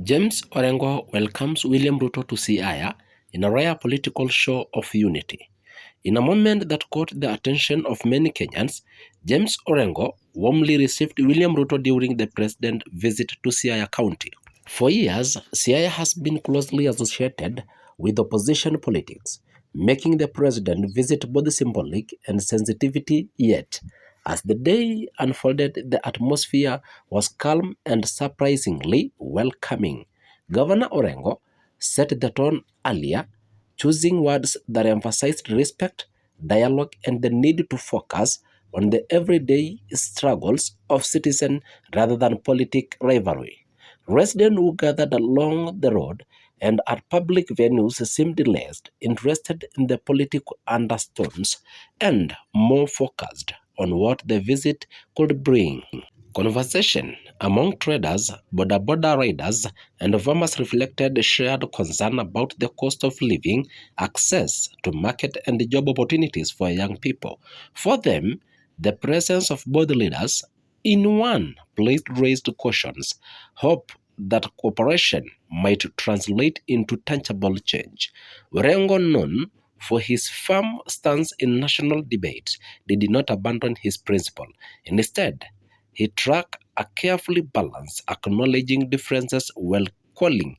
James Orengo welcomes William Ruto to Siaya in a rare political show of unity. In a moment that caught the attention of many Kenyans, James Orengo warmly received William Ruto during the president's visit to Siaya County. For years, Siaya has been closely associated with opposition politics, making the president's visit both symbolic and sensitivity. Yet, as the day unfolded, the atmosphere was calm and surprisingly welcoming. Governor Orengo set the tone earlier, choosing words that emphasized respect, dialogue, and the need to focus on the everyday struggles of citizens rather than politic rivalry. Residents who gathered along the road and at public venues seemed less interested in the political undertones and more focused on what the visit could bring. Conversation among traders, border riders, and farmers reflected shared concern about the cost of living, access to market, and job opportunities for young people. For them, the presence of both leaders in one place raised cautions, hope that cooperation might translate into tangible change. Orengo, known for his firm stance in national debates, did not abandon his principle. Instead, he struck a carefully balanced, acknowledging differences while calling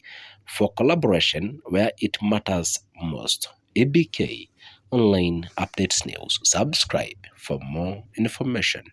for collaboration where it matters most. ABK Online Updates News. Subscribe for more information.